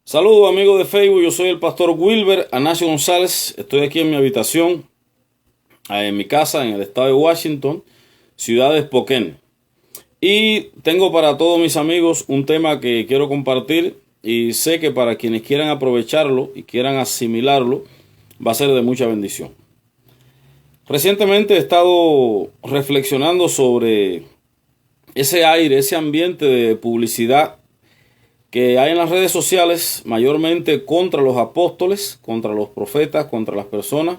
Saludos amigos de Facebook, yo soy el pastor Wilber Anacio González, estoy aquí en mi habitación, en mi casa en el estado de Washington, ciudad de Spokane. Y tengo para todos mis amigos un tema que quiero compartir y sé que para quienes quieran aprovecharlo y quieran asimilarlo va a ser de mucha bendición. Recientemente he estado reflexionando sobre ese aire, ese ambiente de publicidad que hay en las redes sociales, mayormente contra los apóstoles, contra los profetas, contra las personas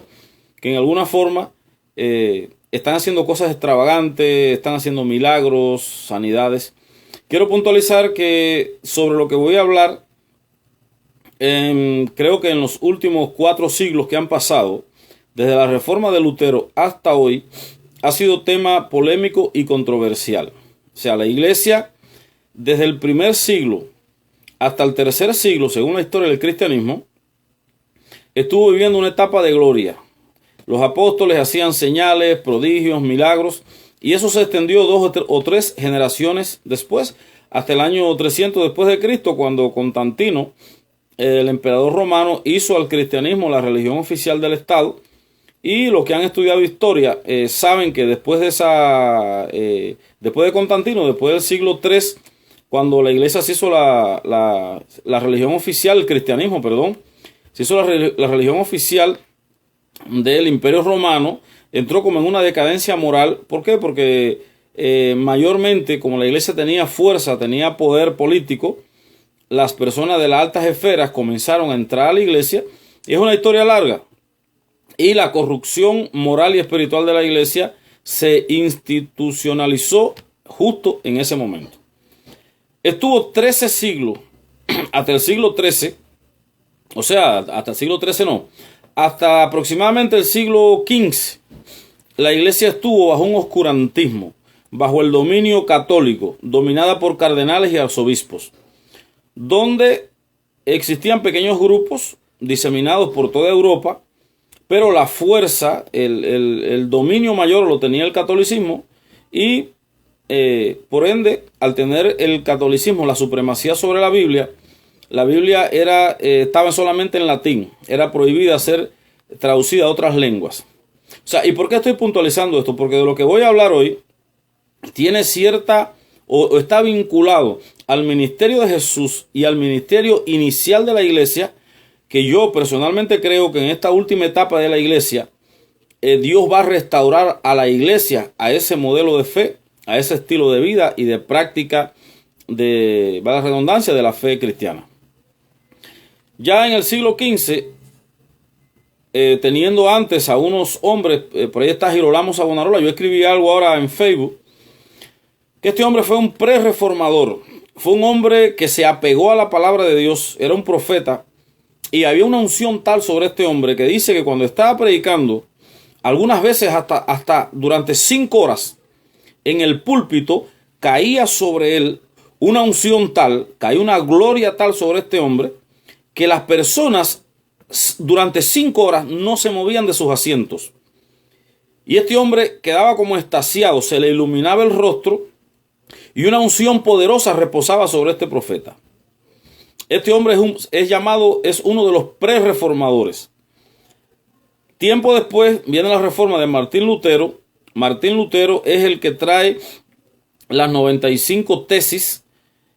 que en alguna forma están haciendo cosas extravagantes, están haciendo milagros, sanidades. Quiero puntualizar que sobre lo que voy a hablar, creo que en los últimos 4 siglos que han pasado, desde la reforma de Lutero hasta hoy, ha sido tema polémico y controversial. O sea, la iglesia, desde el primer siglo hasta el tercer siglo, según la historia del cristianismo, estuvo viviendo una etapa de gloria. Los apóstoles hacían señales, prodigios, milagros, y eso se extendió 2 o 3 generaciones después, hasta el año 300 después de Cristo, cuando Constantino, el emperador romano, hizo al cristianismo la religión oficial del Estado. Y los que han estudiado historia saben que después de después de Constantino, después del siglo III, cuando la iglesia se hizo la religión oficial, el cristianismo, perdón, se hizo la religión oficial del Imperio Romano, entró como en una decadencia moral. ¿Por qué? Porque mayormente, como la iglesia tenía fuerza, tenía poder político, las personas de las altas esferas comenzaron a entrar a la iglesia, y es una historia larga. Y la corrupción moral y espiritual de la iglesia se institucionalizó justo en ese momento. Estuvo 13 siglos, hasta el siglo XIII, o sea, hasta el siglo XIII no, hasta aproximadamente el siglo XV, la iglesia estuvo bajo un oscurantismo, bajo el dominio católico, dominada por cardenales y arzobispos, donde existían pequeños grupos diseminados por toda Europa, pero la fuerza, el dominio mayor lo tenía el catolicismo y por ende, al tener el catolicismo la supremacía sobre la Biblia estaba solamente en latín, era prohibida ser traducida a otras lenguas. O sea, ¿y por qué estoy puntualizando esto? Porque de lo que voy a hablar hoy tiene cierta o está vinculado al ministerio de Jesús y al ministerio inicial de la iglesia, que yo personalmente creo que en esta última etapa de la iglesia, Dios va a restaurar a la iglesia a ese modelo de fe, a ese estilo de vida y de práctica de la redundancia de la fe cristiana. Ya en el siglo XV, teniendo antes a unos hombres, por ahí está Girolamo Savonarola, yo escribí algo ahora en Facebook, que este hombre fue un pre-reformador, fue un hombre que se apegó a la palabra de Dios, era un profeta, y había una unción tal sobre este hombre que dice que cuando estaba predicando, algunas veces hasta durante 5 horas, en el púlpito caía sobre él una unción tal, caía una gloria tal sobre este hombre, que las personas durante 5 horas no se movían de sus asientos. Y este hombre quedaba como extasiado, se le iluminaba el rostro y una unción poderosa reposaba sobre este profeta. Este hombre es uno de los pre-reformadores. Tiempo después viene la reforma de Martín Lutero. Martín Lutero es el que trae las 95 tesis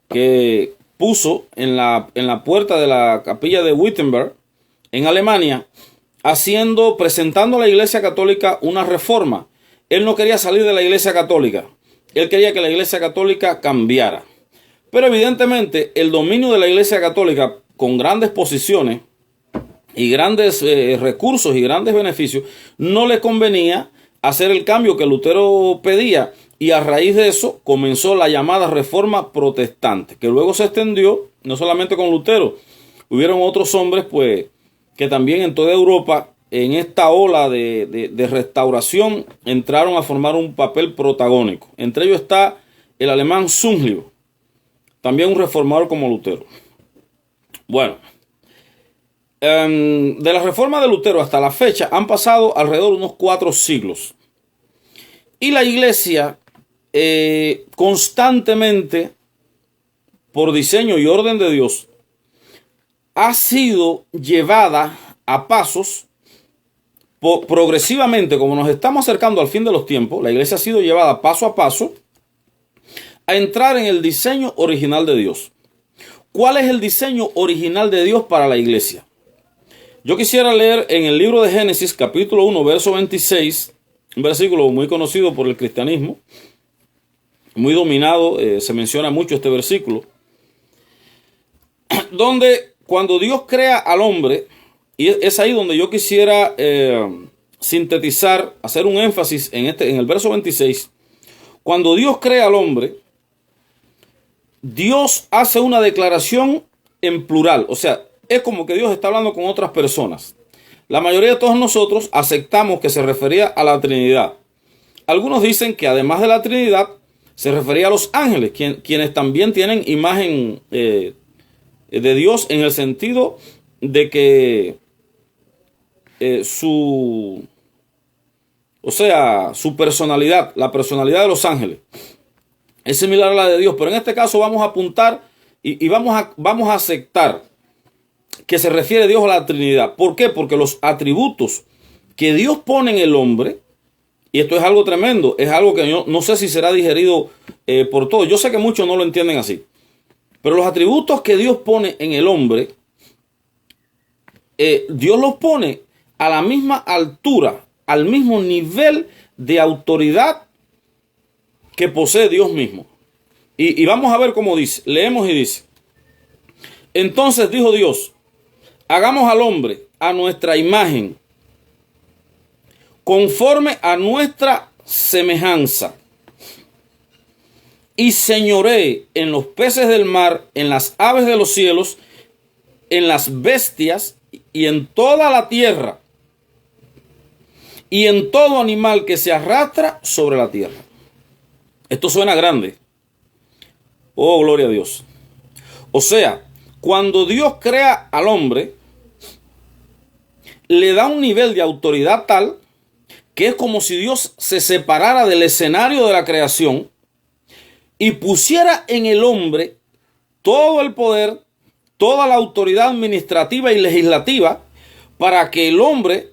que puso en la puerta de la capilla de Wittenberg en Alemania, presentando a la iglesia católica una reforma. Él no quería salir de la iglesia católica, él quería que la iglesia católica cambiara. Pero evidentemente el dominio de la iglesia católica, con grandes posiciones y grandes recursos y grandes beneficios, no le convenía hacer el cambio que Lutero pedía, y a raíz de eso comenzó la llamada Reforma Protestante, que luego se extendió no solamente con Lutero, hubieron otros hombres pues que también en toda Europa en esta ola de restauración entraron a formar un papel protagónico. Entre ellos está el alemán Zwinglio, también un reformador como Lutero. Bueno, de la reforma de Lutero hasta la fecha han pasado alrededor de unos 4 siglos. Y la iglesia constantemente, por diseño y orden de Dios, ha sido llevada a pasos progresivamente, como nos estamos acercando al fin de los tiempos. La iglesia ha sido llevada paso a paso a entrar en el diseño original de Dios. ¿Cuál es el diseño original de Dios para la iglesia? Yo quisiera leer en el libro de Génesis, capítulo 1, verso 26, un versículo muy conocido por el cristianismo, muy dominado, se menciona mucho este versículo, donde cuando Dios crea al hombre, y es ahí donde yo quisiera sintetizar, hacer un énfasis en el verso 26, cuando Dios crea al hombre, Dios hace una declaración en plural, o sea, es como que Dios está hablando con otras personas. La mayoría de todos nosotros aceptamos que se refería a la Trinidad. Algunos dicen que además de la Trinidad, se refería a los ángeles, quienes también tienen imagen de Dios, en el sentido de que su personalidad, la personalidad de los ángeles, es similar a la de Dios, pero en este caso vamos a apuntar y vamos a aceptar que se refiere Dios a la Trinidad. ¿Por qué? Porque los atributos que Dios pone en el hombre, y esto es algo tremendo, es algo que yo no sé si será digerido por todos. Yo sé que muchos no lo entienden así, pero los atributos que Dios pone en el hombre, Dios los pone a la misma altura, al mismo nivel de autoridad que posee Dios mismo. Y vamos a ver cómo dice. Leemos y dice: entonces dijo Dios, hagamos al hombre a nuestra imagen, conforme a nuestra semejanza, y señoree en los peces del mar, en las aves de los cielos, en las bestias y en toda la tierra, y en todo animal que se arrastra sobre la tierra. Esto suena grande. Oh, gloria a Dios. O sea, cuando Dios crea al hombre, le da un nivel de autoridad tal que es como si Dios se separara del escenario de la creación y pusiera en el hombre todo el poder, toda la autoridad administrativa y legislativa para que el hombre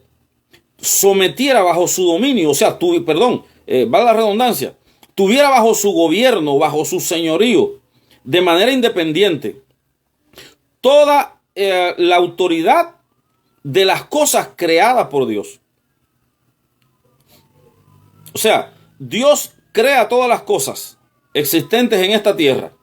sometiera bajo su dominio, o sea, vale la redundancia, tuviera bajo su gobierno, bajo su señorío, de manera independiente, toda la autoridad de las cosas creadas por Dios. O sea, Dios crea todas las cosas existentes en esta tierra,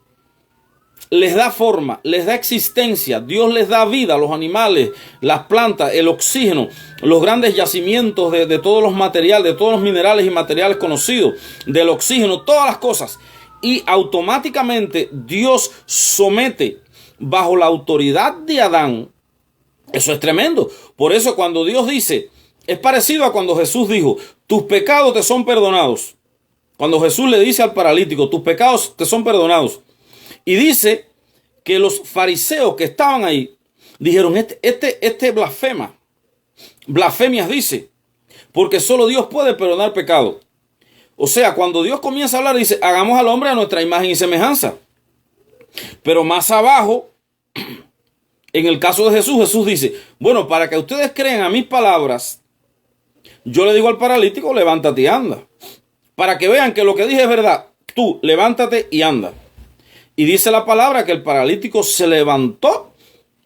les da forma, les da existencia, Dios les da vida a los animales, las plantas, el oxígeno, los grandes yacimientos de todos los materiales, de todos los minerales y materiales conocidos, del oxígeno, todas las cosas. Y automáticamente Dios somete bajo la autoridad de Adán. Eso es tremendo. Por eso cuando Dios dice, es parecido a cuando Jesús dijo, tus pecados te son perdonados. Cuando Jesús le dice al paralítico, tus pecados te son perdonados. Y dice que los fariseos que estaban ahí dijeron, este blasfema. Blasfemias dice, porque solo Dios puede perdonar pecado. O sea, cuando Dios comienza a hablar, dice, hagamos al hombre a nuestra imagen y semejanza. Pero más abajo, en el caso de Jesús, Jesús dice, bueno, para que ustedes crean a mis palabras, yo le digo al paralítico, levántate y anda. Para que vean que lo que dije es verdad, tú levántate y anda. Y dice la palabra que el paralítico se levantó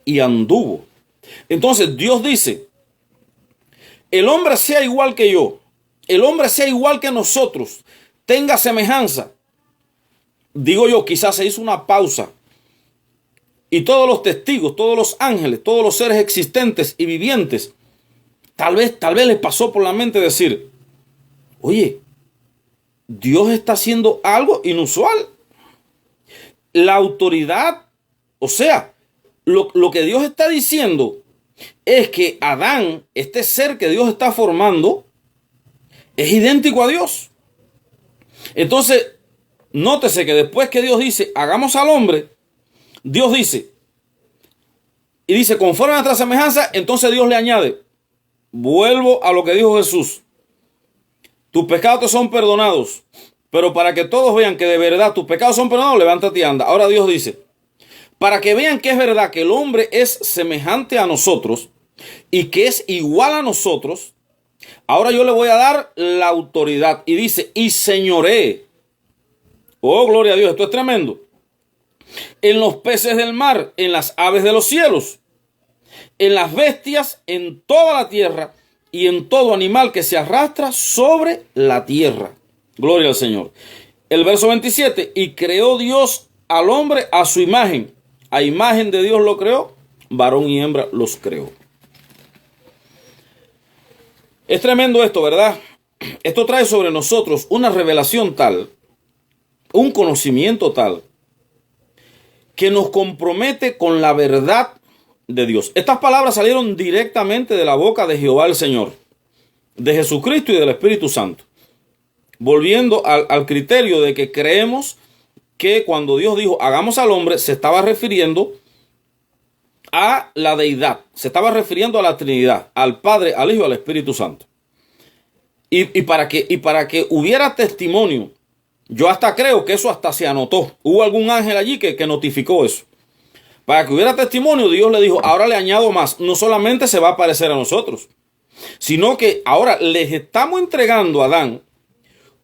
y anduvo. Entonces Dios dice, el hombre sea igual que yo, el hombre sea igual que nosotros, tenga semejanza. Digo yo, quizás se hizo una pausa y todos los testigos, todos los ángeles, todos los seres existentes y vivientes, tal vez les pasó por la mente decir, oye, Dios está haciendo algo inusual. La autoridad, o sea, lo que Dios está diciendo es que Adán, este ser que Dios está formando, es idéntico a Dios. Entonces, nótese que después que Dios dice, hagamos al hombre, Dios dice, y dice, conforme a nuestra semejanza, entonces Dios le añade, vuelvo a lo que dijo Jesús, tus pecados te son perdonados. Pero para que todos vean que de verdad tus pecados son perdonados, levántate y anda. Ahora Dios dice, para que vean que es verdad que el hombre es semejante a nosotros y que es igual a nosotros, ahora yo le voy a dar la autoridad. Y dice, y señoree. Oh, gloria a Dios, esto es tremendo. En los peces del mar, en las aves de los cielos, en las bestias, en toda la tierra y en todo animal que se arrastra sobre la tierra. Gloria al Señor. El verso 27, y creó Dios al hombre a su imagen. A imagen de Dios lo creó, varón y hembra los creó. Es tremendo esto, ¿verdad? Esto trae sobre nosotros una revelación tal, un conocimiento tal, que nos compromete con la verdad de Dios. Estas palabras salieron directamente de la boca de Jehová el Señor, de Jesucristo y del Espíritu Santo. Volviendo al criterio de que creemos que cuando Dios dijo hagamos al hombre, se estaba refiriendo a la deidad, se estaba refiriendo a la Trinidad, al Padre, al Hijo y al Espíritu Santo. Y para que hubiera testimonio, yo hasta creo que eso hasta se anotó. Hubo algún ángel allí que notificó eso. Para que hubiera testimonio, Dios le dijo, ahora le añado más. No solamente se va a aparecer a nosotros, sino que ahora les estamos entregando a Adán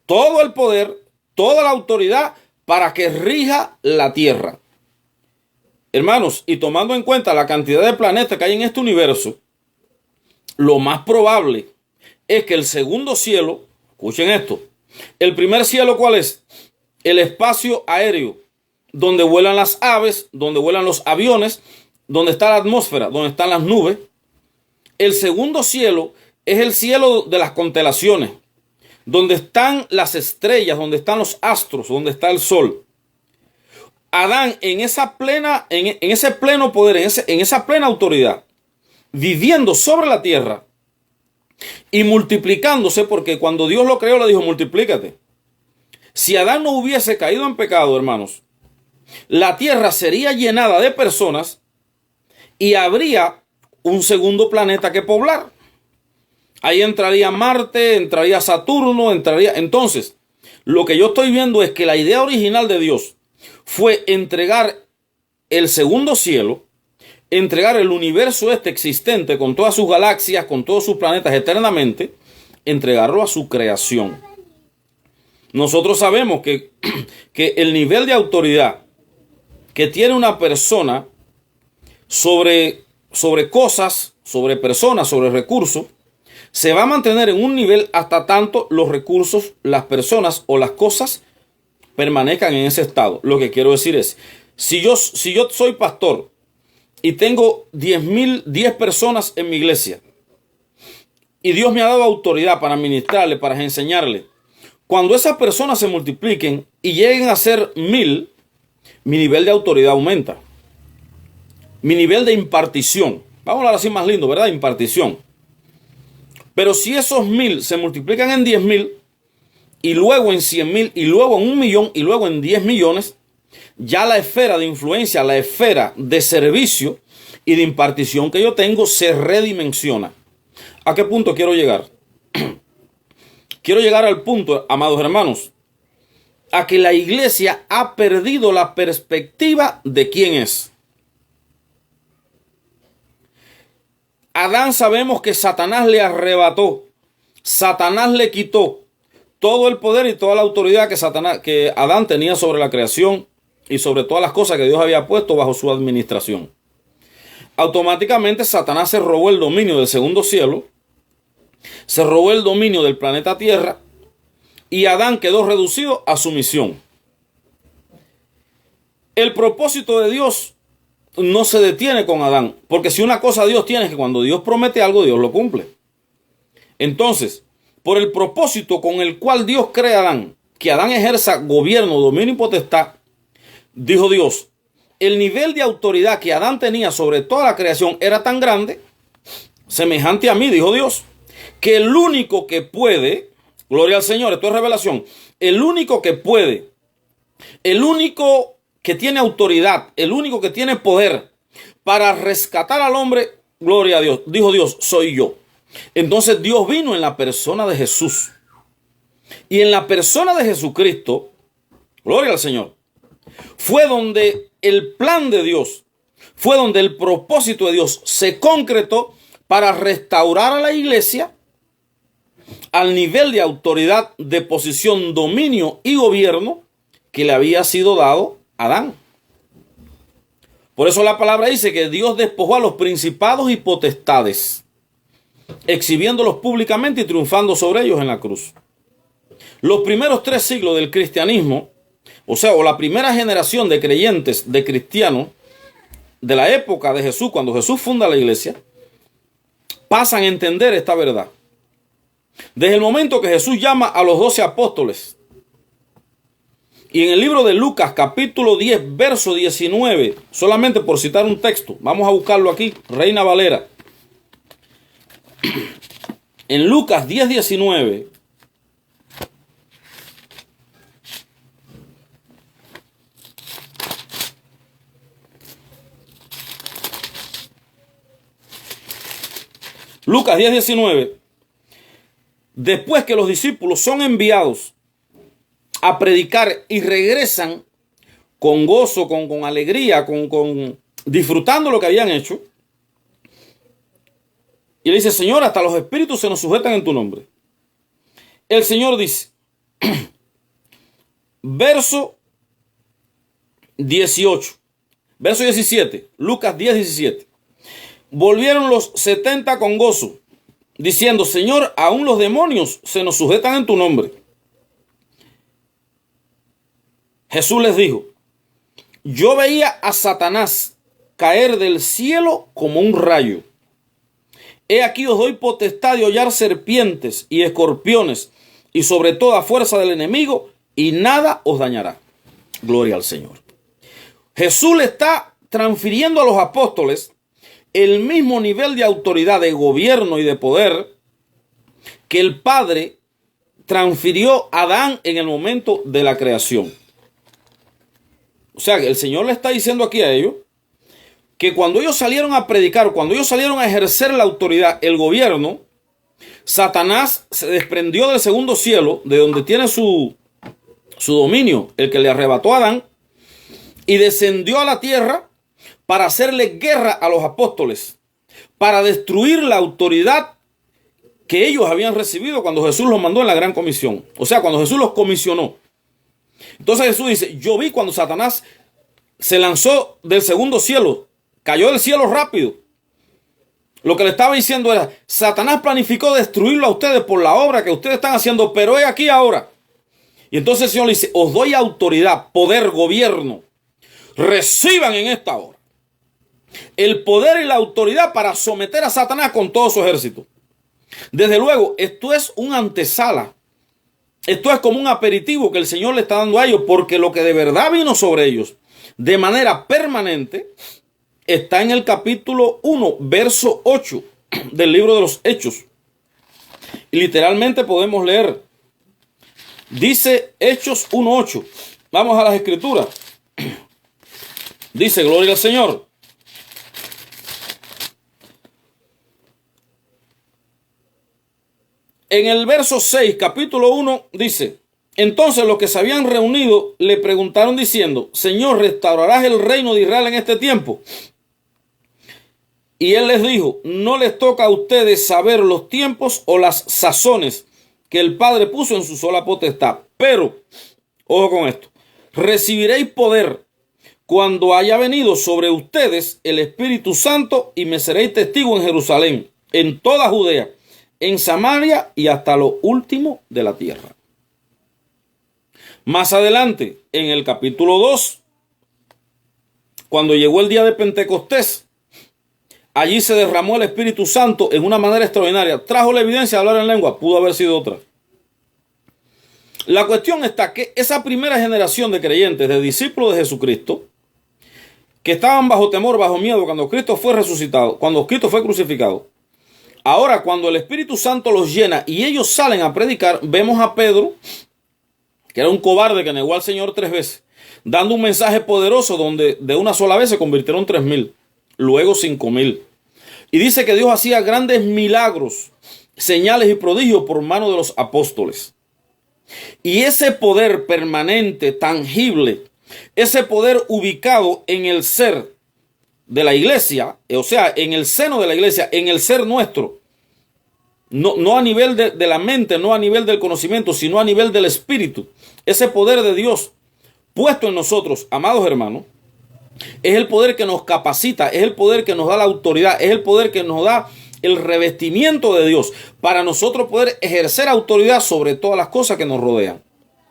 todo el poder, toda la autoridad para que rija la tierra. Hermanos, y tomando en cuenta la cantidad de planetas que hay en este universo, lo más probable es que el segundo cielo, escuchen esto, el primer cielo, ¿cuál es? El espacio aéreo, donde vuelan las aves, donde vuelan los aviones, donde está la atmósfera, donde están las nubes. El segundo cielo es el cielo de las constelaciones, donde están las estrellas, donde están los astros, donde está el sol. Adán en ese pleno poder, en esa plena autoridad, viviendo sobre la tierra y multiplicándose, porque cuando Dios lo creó le dijo multiplícate. Si Adán no hubiese caído en pecado, hermanos, la tierra sería llenada de personas y habría un segundo planeta que poblar. Ahí entraría Marte, entraría Saturno, entraría... Entonces, lo que yo estoy viendo es que la idea original de Dios fue entregar el segundo cielo, entregar el universo existente con todas sus galaxias, con todos sus planetas eternamente, entregarlo a su creación. Nosotros sabemos que el nivel de autoridad que tiene una persona sobre cosas, sobre personas, sobre recursos, se va a mantener en un nivel hasta tanto los recursos, las personas o las cosas permanezcan en ese estado. Lo que quiero decir es, si yo soy pastor y tengo 10 personas en mi iglesia y Dios me ha dado autoridad para ministrarle, para enseñarle, cuando esas personas se multipliquen y lleguen a ser 1000, mi nivel de autoridad aumenta. Mi nivel de impartición. Vamos a hablar así más lindo, ¿verdad? Impartición. Pero si esos 1000 se multiplican en 10,000, y luego en 100,000, y luego en 1,000,000, y luego en 10 millones, ya la esfera de influencia, la esfera de servicio y de impartición que yo tengo se redimensiona. ¿A qué punto quiero llegar? Quiero llegar al punto, amados hermanos, a que la iglesia ha perdido la perspectiva de quién es. Adán sabemos que Satanás le arrebató, Satanás le quitó todo el poder y toda la autoridad que Adán tenía sobre la creación y sobre todas las cosas que Dios había puesto bajo su administración. Automáticamente Satanás se robó el dominio del segundo cielo, se robó el dominio del planeta Tierra y Adán quedó reducido a su misión. El propósito de Dios no se detiene con Adán, porque si una cosa Dios tiene es que cuando Dios promete algo, Dios lo cumple. Entonces, por el propósito con el cual Dios crea a Adán, que Adán ejerza gobierno, dominio y potestad, dijo Dios, el nivel de autoridad que Adán tenía sobre toda la creación era tan grande, semejante a mí, dijo Dios, que el único que puede, gloria al Señor, esto es revelación, el único que puede, el único que tiene autoridad, el único que tiene poder para rescatar al hombre, gloria a Dios, dijo Dios, soy yo. Entonces Dios vino en la persona de Jesús. Y en la persona de Jesucristo, gloria al Señor, fue donde el plan de Dios, fue donde el propósito de Dios se concretó para restaurar a la iglesia al nivel de autoridad, de posición, dominio y gobierno que le había sido dado a Adán. Por eso la palabra dice que Dios despojó a los principados y potestades, exhibiéndolos públicamente y triunfando sobre ellos en la cruz. Los primeros 3 siglos del cristianismo, o la primera generación de creyentes, de cristianos, de la época de Jesús, cuando Jesús funda la iglesia, pasan a entender esta verdad. Desde el momento que Jesús llama a los 12 apóstoles, y en el libro de Lucas, capítulo 10, verso 19, solamente por citar un texto, vamos a buscarlo aquí, Reina Valera. En Lucas 10, 19, Lucas 10, 19, después que los discípulos son enviados a predicar y regresan con gozo, con alegría, disfrutando lo que habían hecho, y le dice: Señor, hasta los espíritus se nos sujetan en tu nombre. El Señor dice, verso 18, verso 17, Lucas 10, 17. Volvieron los 70 con gozo, diciendo: Señor, aún los demonios se nos sujetan en tu nombre. Jesús les dijo: yo veía a Satanás caer del cielo como un rayo. He aquí os doy potestad de hollar serpientes y escorpiones y sobre toda fuerza del enemigo, y nada os dañará. Gloria al Señor. Jesús le está transfiriendo a los apóstoles el mismo nivel de autoridad, de gobierno y de poder que el Padre transfirió a Adán en el momento de la creación. O sea, el Señor le está diciendo aquí a ellos que cuando ellos salieron a predicar, cuando ellos salieron a ejercer la autoridad, el gobierno, Satanás se desprendió del segundo cielo, de donde tiene su dominio, el que le arrebató a Adán, y descendió a la tierra para hacerle guerra a los apóstoles, para destruir la autoridad que ellos habían recibido cuando Jesús los mandó en la gran comisión. O sea, cuando Jesús los comisionó. Entonces Jesús dice: yo vi cuando Satanás se lanzó del segundo cielo, cayó del cielo rápido. Lo que le estaba diciendo era: Satanás planificó destruirlo a ustedes por la obra que ustedes están haciendo, pero he aquí ahora. Y entonces el Señor le dice: os doy autoridad, poder, gobierno. Reciban en esta hora el poder y la autoridad para someter a Satanás con todo su ejército. Desde luego, esto es una antesala. Esto es como un aperitivo que el Señor le está dando a ellos, porque lo que de verdad vino sobre ellos de manera permanente está en el capítulo 1, verso 8 del libro de los Hechos. Y literalmente podemos leer. Dice Hechos 1:8. Vamos a las escrituras. Dice: gloria al Señor. En el verso 6, capítulo 1, dice: entonces los que se habían reunido le preguntaron diciendo: Señor, ¿restaurarás el reino de Israel en este tiempo? Y él les dijo: no les toca a ustedes saber los tiempos o las sazones que el Padre puso en su sola potestad. Pero, ojo con esto, recibiréis poder cuando haya venido sobre ustedes el Espíritu Santo, y me seréis testigo en Jerusalén, en toda Judea, en Samaria y hasta lo último de la tierra. Más adelante, en el capítulo 2, cuando llegó el día de Pentecostés, allí se derramó el Espíritu Santo en una manera extraordinaria. Trajo la evidencia de hablar en lengua, pudo haber sido otra. La cuestión está que esa primera generación de creyentes, de discípulos de Jesucristo, que estaban bajo temor, bajo miedo cuando Cristo fue resucitado, cuando Cristo fue crucificado, ahora cuando el Espíritu Santo los llena y ellos salen a predicar, vemos a Pedro, que era un cobarde que negó al Señor 3 veces, dando un mensaje poderoso donde de una sola vez se convirtieron 3,000, luego 5,000. Y dice que Dios hacía grandes milagros, señales y prodigios por mano de los apóstoles. Y ese poder permanente, tangible, Ese poder ubicado en el ser de la iglesia, o sea, en el seno de la iglesia, en el ser nuestro. No a nivel de la mente, no a nivel del conocimiento, sino a nivel del espíritu. Ese poder de Dios puesto en nosotros, amados hermanos, es el poder que nos capacita, es el poder que nos da la autoridad, es el poder que nos da el revestimiento de Dios para nosotros poder ejercer autoridad sobre todas las cosas que nos rodean,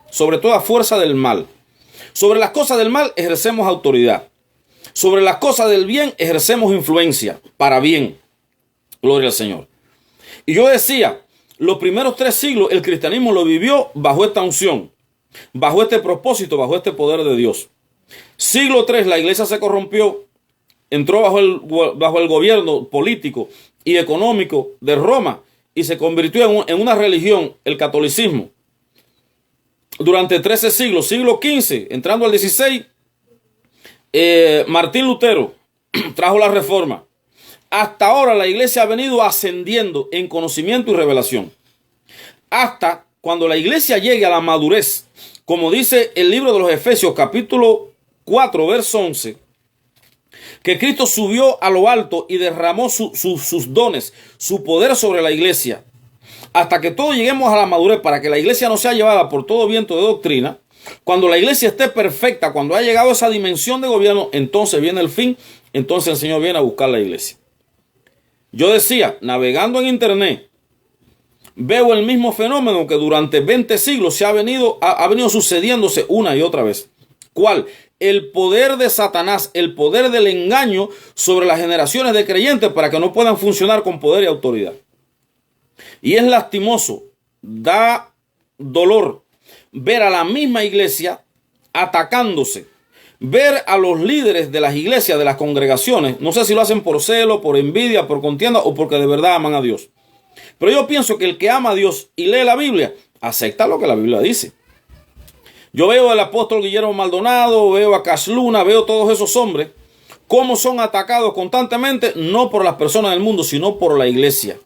sobre toda fuerza del mal. Sobre las cosas del mal ejercemos autoridad. Sobre las cosas del bien ejercemos influencia para bien. Gloria al Señor. Y yo decía, los primeros 3 siglos el cristianismo lo vivió bajo esta unción, bajo este propósito, bajo este poder de Dios. Siglo 3 la iglesia se corrompió, entró bajo el gobierno político y económico de Roma y se convirtió en una religión, el catolicismo. Durante 13 siglos, siglo XV, entrando al XVI, Martín Lutero trajo la reforma. Hasta ahora la iglesia ha venido ascendiendo en conocimiento y revelación. Hasta cuando la iglesia llegue a la madurez, como dice el libro de los Efesios, capítulo 4, verso 11, que Cristo subió a lo alto y derramó sus dones, su poder sobre la iglesia. Hasta que todos lleguemos a la madurez, para que la iglesia no sea llevada por todo viento de doctrina. Cuando la iglesia esté perfecta, cuando ha llegado a esa dimensión de gobierno, entonces viene el fin, entonces el Señor viene a buscar la iglesia. Yo decía, navegando en internet, veo el mismo fenómeno que durante 20 siglos ha venido sucediéndose una y otra vez. ¿Cuál? El poder de Satanás, el poder del engaño sobre las generaciones de creyentes para que no puedan funcionar con poder y autoridad. Y es lastimoso, da dolor ver a la misma iglesia atacándose, ver a los líderes de las iglesias, de las congregaciones, no sé si lo hacen por celo, por envidia, por contienda o porque de verdad aman a Dios. Pero yo pienso que el que ama a Dios y lee la Biblia, acepta lo que la Biblia dice. Yo veo al apóstol Guillermo Maldonado, veo a Cash Luna, veo todos esos hombres, cómo son atacados constantemente, no por las personas del mundo, sino por la iglesia.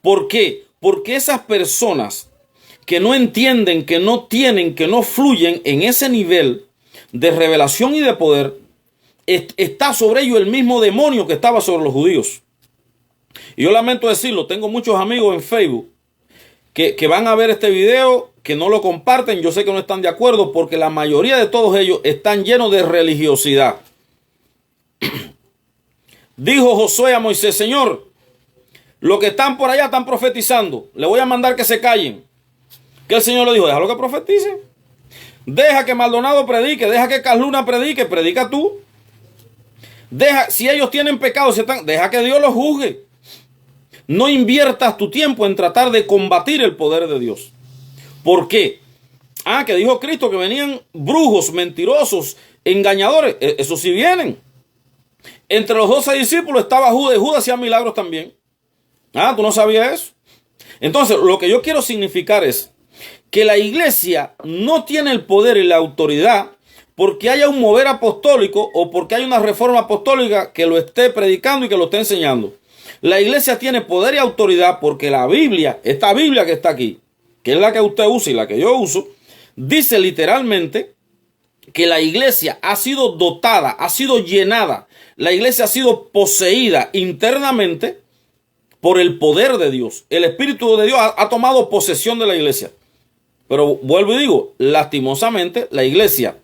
¿Por qué? Porque esas personas que no entienden, que no tienen, que no fluyen en ese nivel de revelación y de poder, está sobre ellos el mismo demonio que estaba sobre los judíos. Y yo lamento decirlo, tengo muchos amigos en Facebook que van a ver este video, que no lo comparten. Yo sé que no están de acuerdo porque la mayoría de todos ellos están llenos de religiosidad. Dijo Josué a Moisés: Señor, los que están por allá están profetizando, le voy a mandar que se callen. Que el Señor le dijo: déjalo que profetice. Deja que Maldonado predique, deja que Casluna predique, predica tú. Deja, si ellos tienen pecado, deja que Dios los juzgue. No inviertas tu tiempo en tratar de combatir el poder de Dios. ¿Por qué? Que dijo Cristo que venían brujos, mentirosos, engañadores. Eso sí vienen. Entre los 12 discípulos estaba Judas, y Judas hacía milagros también. ¿Tú no sabías eso? Entonces, lo que yo quiero significar es que la iglesia no tiene el poder y la autoridad porque haya un mover apostólico o porque hay una reforma apostólica que lo esté predicando y que lo esté enseñando. La iglesia tiene poder y autoridad porque la Biblia, esta Biblia que está aquí, que es la que usted usa y la que yo uso, dice literalmente que la iglesia ha sido dotada, ha sido llenada, la iglesia ha sido poseída internamente por el poder de Dios. El Espíritu de Dios ha tomado posesión de la iglesia. Pero vuelvo y digo, lastimosamente, la iglesia,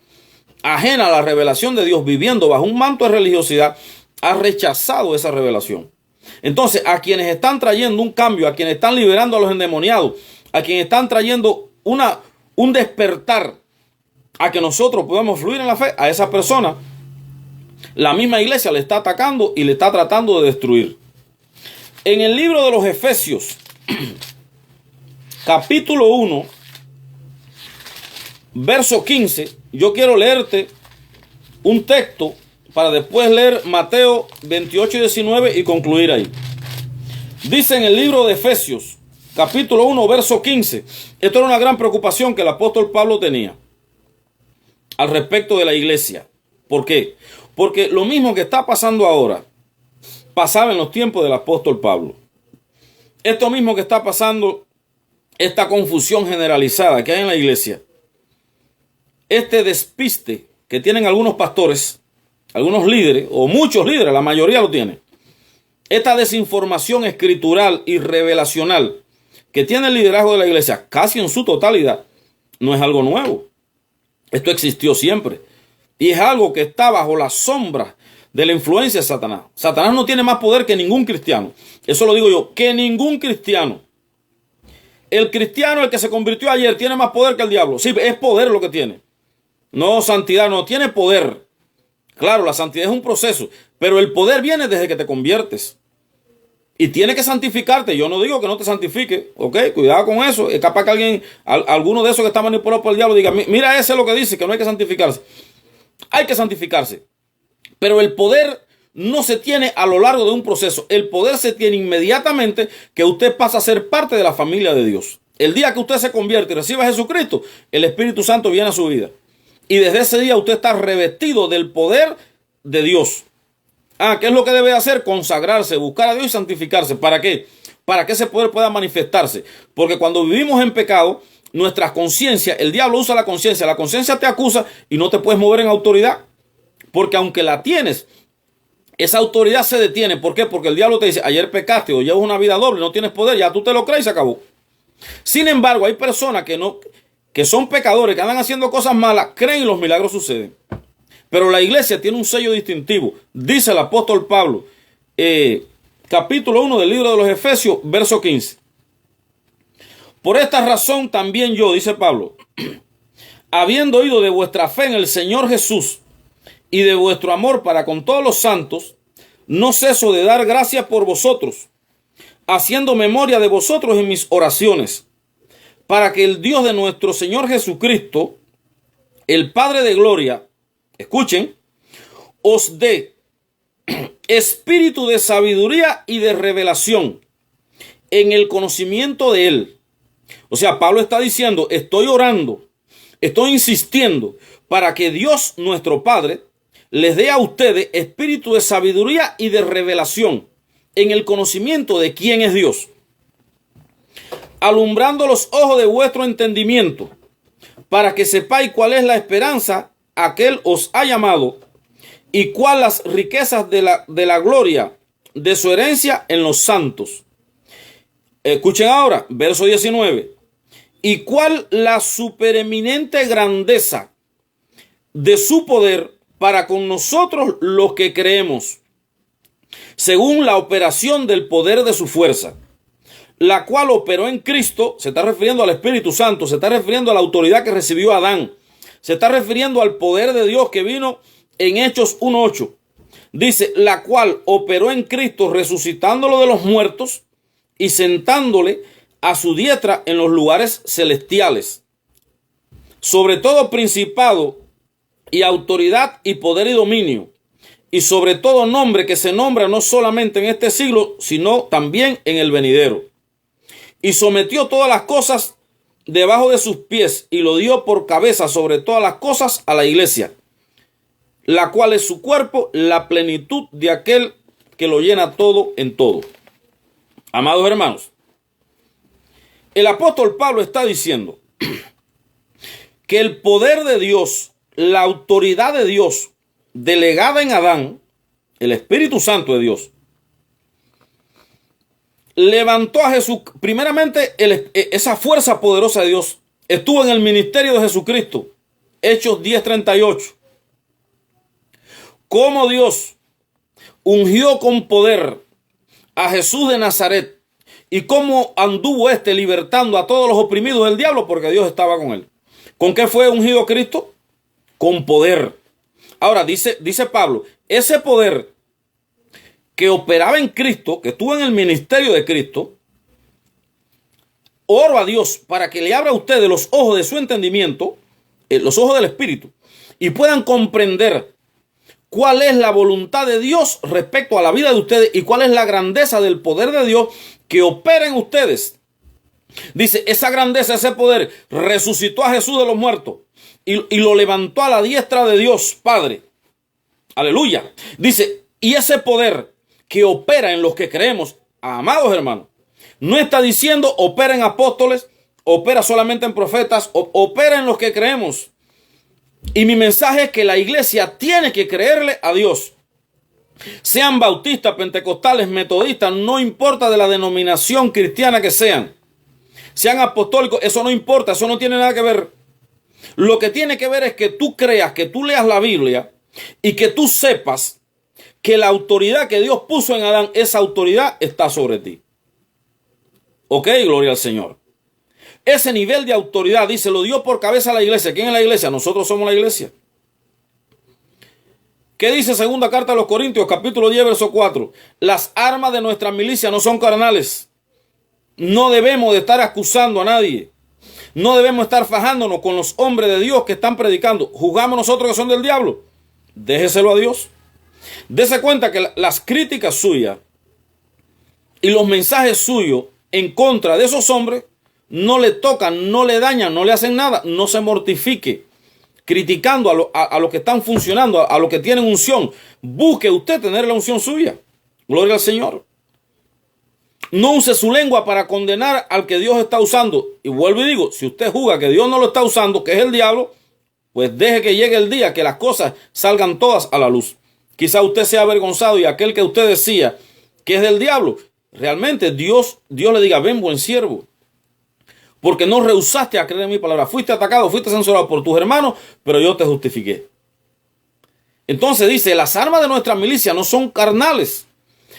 ajena a la revelación de Dios, viviendo bajo un manto de religiosidad, ha rechazado esa revelación. Entonces, a quienes están trayendo un cambio, a quienes están liberando a los endemoniados, a quienes están trayendo un despertar, a que nosotros podamos fluir en la fe, a esa persona, la misma iglesia le está atacando y le está tratando de destruir. En el libro de los Efesios, capítulo 1, verso 15, yo quiero leerte un texto para después leer Mateo 28 y 19 y concluir ahí. Dice en el libro de Efesios, capítulo 1, verso 15, esto era una gran preocupación que el apóstol Pablo tenía al respecto de la iglesia. ¿Por qué? Porque lo mismo que está pasando ahora, pasaba en los tiempos del apóstol Pablo. Esto mismo que está pasando, esta confusión generalizada que hay en la iglesia, este despiste que tienen algunos pastores, algunos líderes, o muchos líderes, la mayoría lo tienen. Esta desinformación escritural y revelacional que tiene el liderazgo de la iglesia casi en su totalidad no es algo nuevo. Esto existió siempre. Y es algo que está bajo la sombra de la influencia de Satanás. Satanás no tiene más poder que ningún cristiano. Eso lo digo yo, que ningún cristiano. El cristiano, el que se convirtió ayer, tiene más poder que el diablo. Sí, es poder lo que tiene. No santidad, no tiene poder. Claro, la santidad es un proceso, pero el poder viene desde que te conviertes. Y tiene que santificarte. Yo no digo que no te santifique, ¿ok? Cuidado con eso. Es capaz que alguien, alguno de esos que está manipulado por el diablo diga, mira, ese es lo que dice, que no hay que santificarse. Hay que santificarse. Pero el poder no se tiene a lo largo de un proceso. El poder se tiene inmediatamente que usted pasa a ser parte de la familia de Dios. El día que usted se convierte y recibe a Jesucristo, el Espíritu Santo viene a su vida. Y desde ese día usted está revestido del poder de Dios. ¿Qué es lo que debe hacer? Consagrarse, buscar a Dios y santificarse. ¿Para qué? Para que ese poder pueda manifestarse. Porque cuando vivimos en pecado, nuestras conciencias, el diablo usa la conciencia te acusa y no te puedes mover en autoridad. Porque aunque la tienes, esa autoridad se detiene. ¿Por qué? Porque el diablo te dice, ayer pecaste o llevas una vida doble, no tienes poder, ya tú te lo crees y se acabó. Sin embargo, hay personas que son pecadores, que andan haciendo cosas malas, creen y los milagros suceden. Pero la iglesia tiene un sello distintivo. Dice el apóstol Pablo, capítulo 1 del libro de los Efesios, verso 15. Por esta razón también yo, dice Pablo, habiendo oído de vuestra fe en el Señor Jesús y de vuestro amor para con todos los santos, no ceso de dar gracias por vosotros, haciendo memoria de vosotros en mis oraciones, para que el Dios de nuestro Señor Jesucristo, el Padre de gloria, escuchen, os dé espíritu de sabiduría y de revelación en el conocimiento de Él. O sea, Pablo está diciendo, estoy orando, estoy insistiendo para que Dios, nuestro Padre, les dé a ustedes espíritu de sabiduría y de revelación en el conocimiento de quién es Dios, alumbrando los ojos de vuestro entendimiento, para que sepáis cuál es la esperanza a que Él os ha llamado y cuál las riquezas de la gloria de su herencia en los santos. Escuchen ahora, verso 19. Y cuál la supereminente grandeza de su poder para con nosotros los que creemos, según la operación del poder de su fuerza, la cual operó en Cristo. Se está refiriendo al Espíritu Santo, se está refiriendo a la autoridad que recibió Adán, se está refiriendo al poder de Dios que vino en Hechos 1:8. Dice, la cual operó en Cristo resucitándolo de los muertos y sentándole a su diestra en los lugares celestiales, sobre todo principado y autoridad y poder y dominio, y sobre todo nombre que se nombra no solamente en este siglo, sino también en el venidero. Y sometió todas las cosas debajo de sus pies y lo dio por cabeza sobre todas las cosas a la iglesia, la cual es su cuerpo, la plenitud de aquel que lo llena todo en todo. Amados hermanos, el apóstol Pablo está diciendo que el poder de Dios, la autoridad de Dios delegada en Adán, el Espíritu Santo de Dios, levantó a Jesús. Primeramente, esa fuerza poderosa de Dios estuvo en el ministerio de Jesucristo. Hechos 10:38. Cómo Dios ungió con poder a Jesús de Nazaret y cómo anduvo libertando a todos los oprimidos del diablo, porque Dios estaba con él. ¿Con qué fue ungido Cristo? Con poder. Ahora dice Pablo, ese poder que operaba en Cristo, que estuvo en el ministerio de Cristo, oro a Dios para que le abra a ustedes los ojos de su entendimiento, los ojos del Espíritu, y puedan comprender cuál es la voluntad de Dios respecto a la vida de ustedes y cuál es la grandeza del poder de Dios que opera en ustedes. Dice, esa grandeza, ese poder resucitó a Jesús de los muertos y lo levantó a la diestra de Dios Padre. Aleluya. Dice, y ese poder que opera en los que creemos, amados hermanos, no está diciendo opera en apóstoles, opera solamente en profetas, opera en los que creemos. Y mi mensaje es que la iglesia tiene que creerle a Dios. Sean bautistas, pentecostales, metodistas, no importa de la denominación cristiana que sean. Sean apostólicos, eso no importa, eso no tiene nada que ver. Lo que tiene que ver es que tú creas, que tú leas la Biblia y que tú sepas que la autoridad que Dios puso en Adán, esa autoridad está sobre ti. Ok, gloria al Señor. Ese nivel de autoridad, dice, lo dio por cabeza a la iglesia. ¿Quién es la iglesia? Nosotros somos la iglesia. ¿Qué dice segunda carta a los Corintios, capítulo 10, verso 4? Las armas de nuestra milicia no son carnales. No debemos de estar acusando a nadie. No debemos estar fajándonos con los hombres de Dios que están predicando. Juzgamos nosotros que son del diablo. Déjeselo a Dios. Dese cuenta que las críticas suyas y los mensajes suyos en contra de esos hombres no le tocan, no le dañan, no le hacen nada. No se mortifique criticando a los que están funcionando, a los que tienen unción. Busque usted tener la unción suya. Gloria al Señor. No use su lengua para condenar al que Dios está usando. Y vuelvo y digo, si usted juzga que Dios no lo está usando, que es el diablo, pues deje que llegue el día que las cosas salgan todas a la luz. Quizá usted sea avergonzado y aquel que usted decía que es del diablo, realmente Dios le diga, ven buen siervo, porque no rehusaste a creer en mi palabra. Fuiste atacado, fuiste censurado por tus hermanos, pero yo te justifiqué. Entonces dice, las armas de nuestra milicia no son carnales.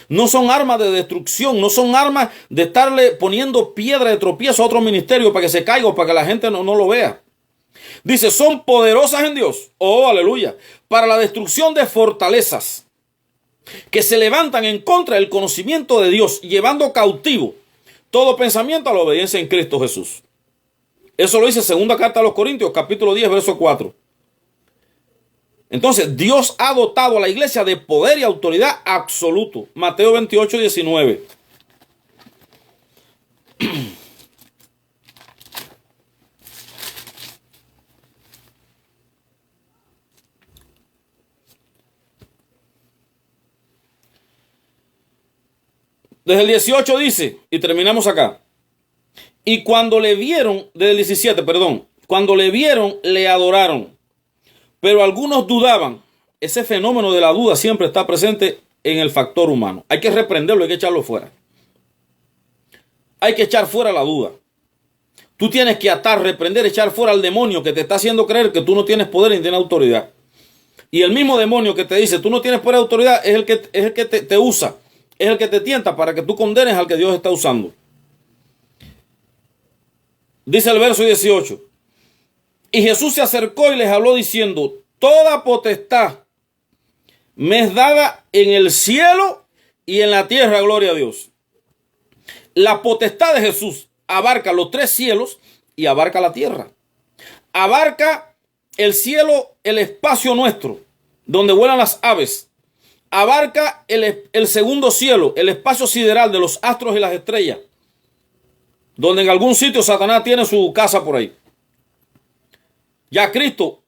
No son armas de destrucción, no son armas de estarle poniendo piedra de tropiezo a otro ministerio para que se caiga o para que la gente no lo vea. Dice, son poderosas en Dios, oh aleluya, para la destrucción de fortalezas que se levantan en contra del conocimiento de Dios, llevando cautivo todo pensamiento a la obediencia en Cristo Jesús. Eso lo dice segunda carta a los Corintios, capítulo 10, verso 4. Entonces, Dios ha dotado a la iglesia de poder y autoridad absoluto. Mateo 28, 19. Desde el 18 dice, y terminamos acá. Y cuando le vieron, desde el 17, perdón, cuando le vieron, le adoraron. Pero algunos dudaban. Ese fenómeno de la duda siempre está presente en el factor humano. Hay que reprenderlo, hay que echarlo fuera. Hay que echar fuera la duda. Tú tienes que atar, reprender, echar fuera al demonio que te está haciendo creer que tú no tienes poder ni tienes autoridad. Y el mismo demonio que te dice tú no tienes poder ni autoridad es el que te usa. Es el que te tienta para que tú condenes al que Dios está usando. Dice el verso 18. Y Jesús se acercó y les habló diciendo, toda potestad me es dada en el cielo y en la tierra, gloria a Dios. La potestad de Jesús abarca los tres cielos y abarca la tierra. Abarca el cielo, el espacio nuestro, donde vuelan las aves. Abarca el segundo cielo, el espacio sideral de los astros y las estrellas, donde en algún sitio Satanás tiene su casa por ahí. Ya Cristo,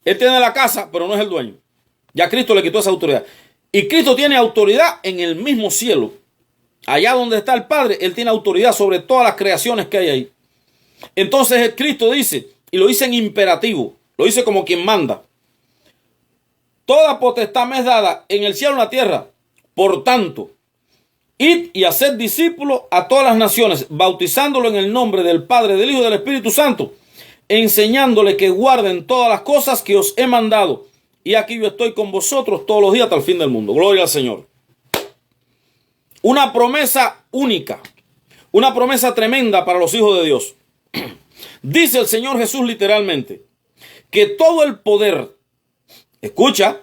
él tiene la casa, pero no es el dueño. Ya Cristo le quitó esa autoridad. Y Cristo tiene autoridad en el mismo cielo. Allá donde está el Padre, él tiene autoridad sobre todas las creaciones que hay ahí. Entonces Cristo dice, y lo dice en imperativo, lo dice como quien manda. Toda potestad me es dada en el cielo y en la tierra. Por tanto, id y haced discípulos a todas las naciones, bautizándolo en el nombre del Padre, del Hijo y del Espíritu Santo, enseñándole que guarden todas las cosas que os he mandado. Y aquí yo estoy con vosotros todos los días hasta el fin del mundo. Gloria al Señor. Una promesa única. Una promesa tremenda para los hijos de Dios. Dice el Señor Jesús literalmente que todo el poder, escucha,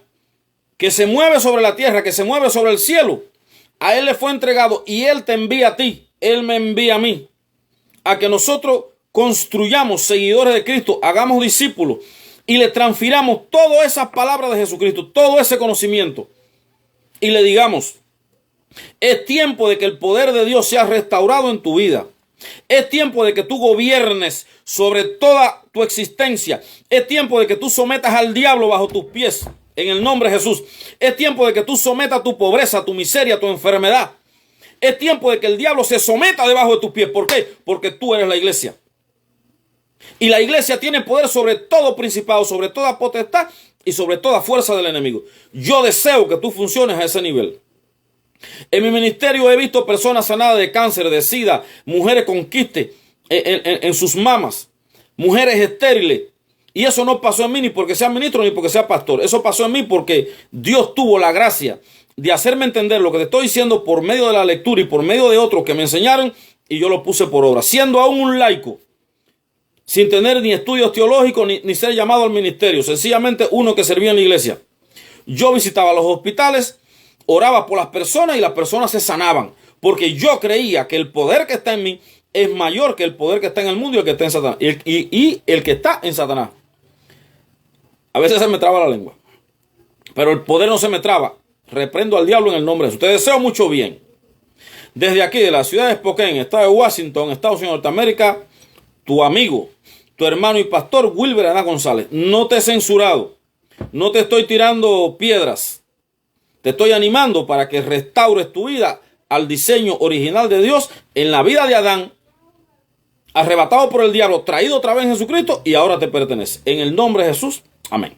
que se mueve sobre la tierra, que se mueve sobre el cielo, a Él le fue entregado y Él te envía a ti, Él me envía a mí, a que nosotros construyamos seguidores de Cristo, hagamos discípulos y le transfiramos todas esas palabras de Jesucristo, todo ese conocimiento y le digamos, es tiempo de que el poder de Dios sea restaurado en tu vida. Es tiempo de que tú gobiernes sobre toda tu existencia. Es tiempo de que tú sometas al diablo bajo tus pies en el nombre de Jesús. Es tiempo de que tú sometas tu pobreza, tu miseria, tu enfermedad. Es tiempo de que el diablo se someta debajo de tus pies. ¿Por qué? Porque tú eres la iglesia. Y la iglesia tiene poder sobre todo principado, sobre toda potestad y sobre toda fuerza del enemigo. Yo deseo que tú funciones a ese nivel. En mi ministerio he visto personas sanadas de cáncer, de sida, mujeres con quiste en sus mamas, mujeres estériles. Y eso no pasó en mí ni porque sea ministro ni porque sea pastor. Eso pasó en mí porque Dios tuvo la gracia de hacerme entender lo que te estoy diciendo por medio de la lectura y por medio de otros que me enseñaron, y yo lo puse por obra. Siendo aún un laico, sin tener ni estudios teológicos ni ser llamado al ministerio, sencillamente uno que servía en la iglesia. Yo visitaba los hospitales, oraba por las personas y las personas se sanaban, porque yo creía que el poder que está en mí es mayor que el poder que está en el mundo y el que está en Satanás. Y el que está en Satanás. A veces se me traba la lengua, pero el poder no se me traba. Reprendo al diablo en el nombre de Jesús. Te deseo mucho bien. Desde aquí, de la ciudad de Spokane, estado de Washington, Estados Unidos de Norteamérica, tu amigo, tu hermano y pastor Wilber Ana González. No te he censurado, no te estoy tirando piedras. Te estoy animando para que restaures tu vida al diseño original de Dios en la vida de Adán, arrebatado por el diablo, traído otra vez en Jesucristo y ahora te pertenece. En el nombre de Jesús, amén.